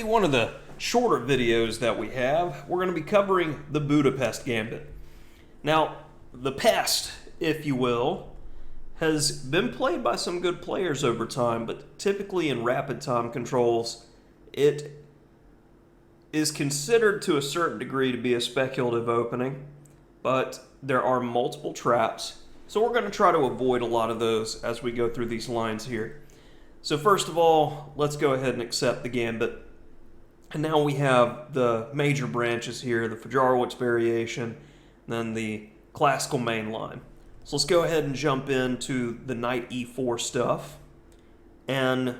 one of the shorter videos that we have, we're going to be covering the Budapest Gambit. Now, the pest, if you will, has been played by some good players over time, but typically in rapid time controls, it is considered to a certain degree to be a speculative opening, but there are multiple traps, so we're going to try to avoid a lot of those as we go through these lines here. So first of all, let's go ahead and accept the Gambit. And now we have the major branches here, the Fajarowicz variation, then the classical main line. So let's go ahead and jump into the knight e4 stuff. And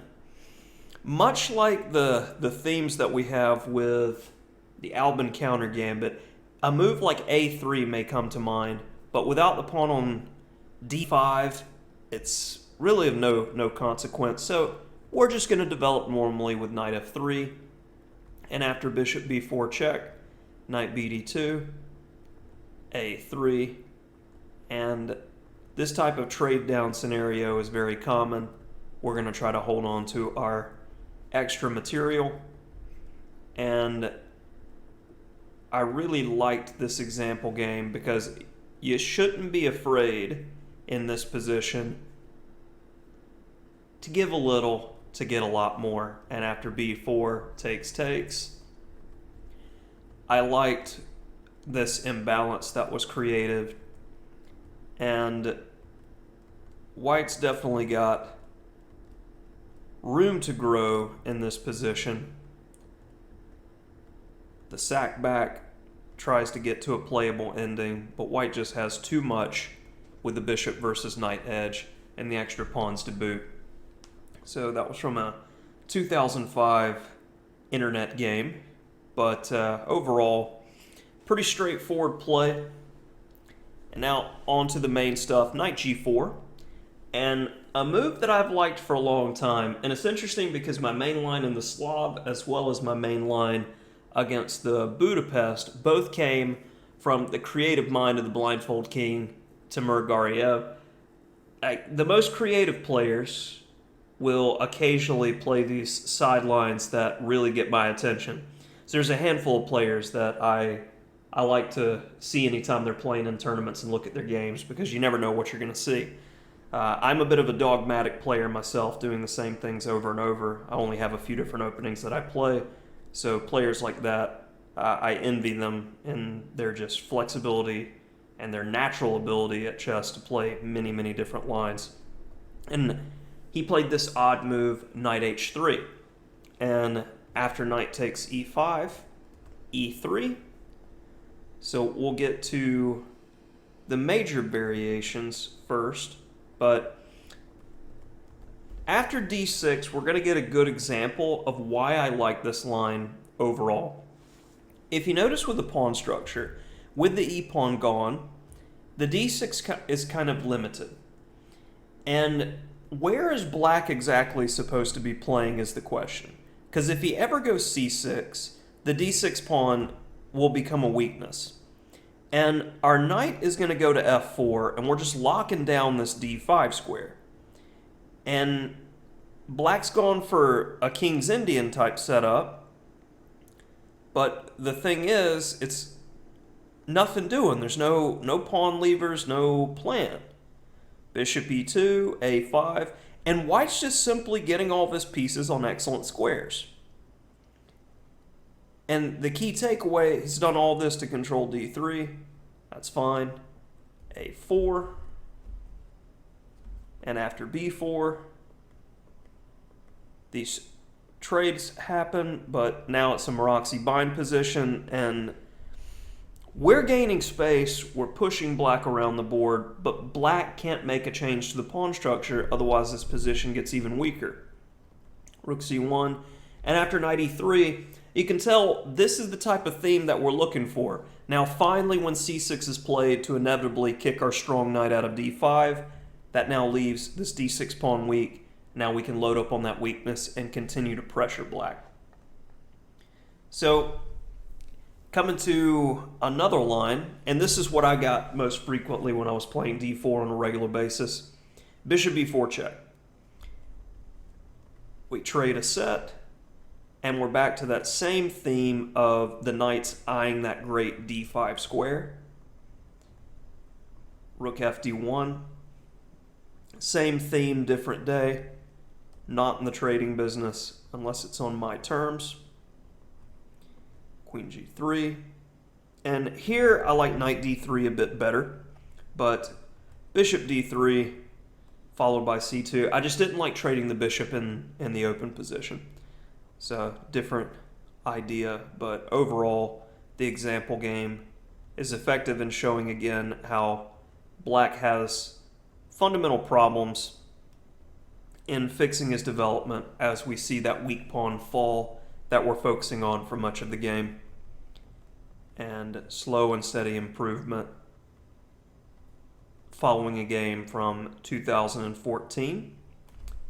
much like the themes that we have with the Albin counter Gambit, a move like a3 may come to mind, but without the pawn on d5, it's really of no consequence. So we're just going to develop normally with knight f3, and after bishop b4 check, knight bd2, a3, and this type of trade down scenario is very common. We're going to try to hold on to our extra material, and I really liked this example game because you shouldn't be afraid in this position to give a little to get a lot more, and after b4 takes. I liked this imbalance that was created, and White's definitely got room to grow in this position. The sack back tries to get to a playable ending, but White just has too much with the bishop versus knight edge and the extra pawns to boot. So that was from a 2005 internet game, but overall, pretty straightforward play. And now on to the main stuff, knight g4, and a move that I've liked for a long time. And it's interesting because my main line in the Slav as well as my main line against the Budapest both came from the creative mind of the Blindfold King, Timur Gariev. The most creative players will occasionally play these sidelines that really get my attention. So there's a handful of players that I like to see anytime they're playing in tournaments and look at their games, because you never know what you're going to see. I'm a bit of a dogmatic player myself, doing the same things over and over. I only have a few different openings that I play, so players like that, I envy them in their just flexibility and their natural ability at chess to play many, many different lines. And he played this odd move, knight h3. And after knight takes e5, e3. So we'll get to the major variations first. But after d6, we're going to get a good example of why I like this line overall. If you notice with the pawn structure, with the e-pawn gone, the d6 is kind of limited. And where is black exactly supposed to be playing is the question. Because if he ever goes c6, the d6 pawn will become a weakness. And our knight is going to go to f4, and we're just locking down this d5 square. And black's gone for a King's Indian type setup, but the thing is, it's nothing doing. There's no pawn levers, no plan. Bishop e2, a5, and White's just simply getting all of his pieces on excellent squares. And the key takeaway, he's done all this to control d3. That's fine. a4. And after b4, these trades happen, but now it's a Maroczy bind position, and we're gaining space, we're pushing black around the board, but black can't make a change to the pawn structure, otherwise this position gets even weaker. Rook c1, and after knight e3, you can tell this is the type of theme that we're looking for. Now finally, when c6 is played to inevitably kick our strong knight out of d5, that now leaves this d6 pawn weak. Now we can load up on that weakness and continue to pressure black. So coming to another line, and this is what I got most frequently when I was playing d4 on a regular basis. Bishop b4 check. We trade a set, And we're back to that same theme of the knights eyeing that great d5 square. Rook fd1. Same theme, different day. Not in the trading business unless it's on my terms. Queen g3. And here I like knight d3 a bit better, but bishop d3 followed by c2. I just didn't like trading the bishop in the open position. So different idea, but overall the example game is effective in showing again how black has fundamental problems in fixing his development as we see that weak pawn fall that we're focusing on for much of the game, and slow and steady improvement following a game from 2014.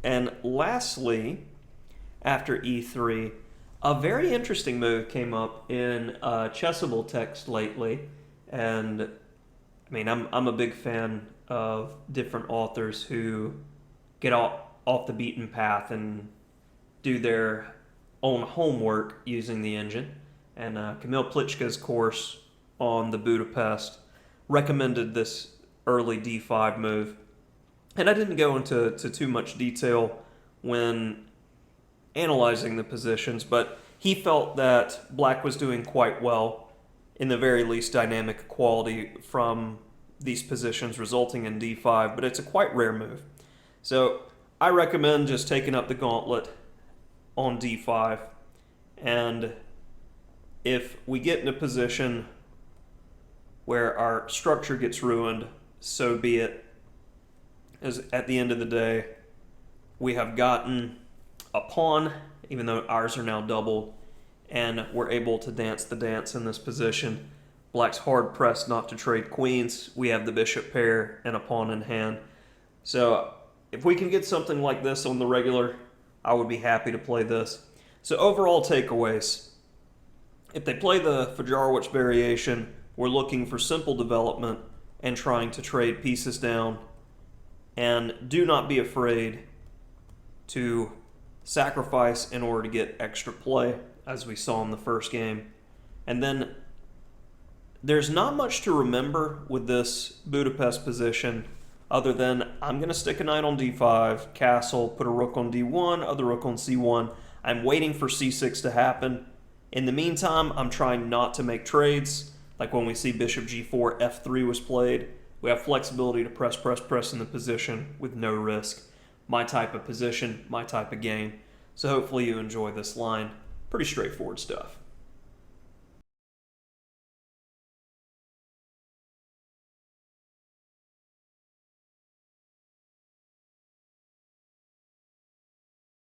And lastly, after e3, a very interesting move came up in Chessable text lately, and I mean, I'm a big fan of different authors who get off the beaten path and do their own homework using the engine. And Kamil Plichka's course on the Budapest recommended this early d5 move. And I didn't go into too much detail when analyzing the positions, but he felt that black was doing quite well, in the very least dynamic equality from these positions resulting in d5, but it's a quite rare move. So I recommend just taking up the gauntlet on d5, and if we get in a position where our structure gets ruined, so be it. As at the end of the day, we have gotten a pawn, even though ours are now doubled, and we're able to dance the dance in this position. Black's hard pressed not to trade queens. We have the bishop pair and a pawn in hand. So if we can get something like this on the regular, I would be happy to play this. So overall takeaways. If they play the Fajarowicz variation, we're looking for simple development and trying to trade pieces down. And do not be afraid to sacrifice in order to get extra play, as we saw in the first game. And then there's not much to remember with this Budapest position other than I'm going to stick a knight on d5, castle, put a rook on d1, other rook on c1. I'm waiting for c6 to happen. In the meantime, I'm trying not to make trades, like when we see bishop g4, f3 was played. We have flexibility to press in the position with no risk. My type of position, my type of game. So hopefully you enjoy this line. Pretty straightforward stuff.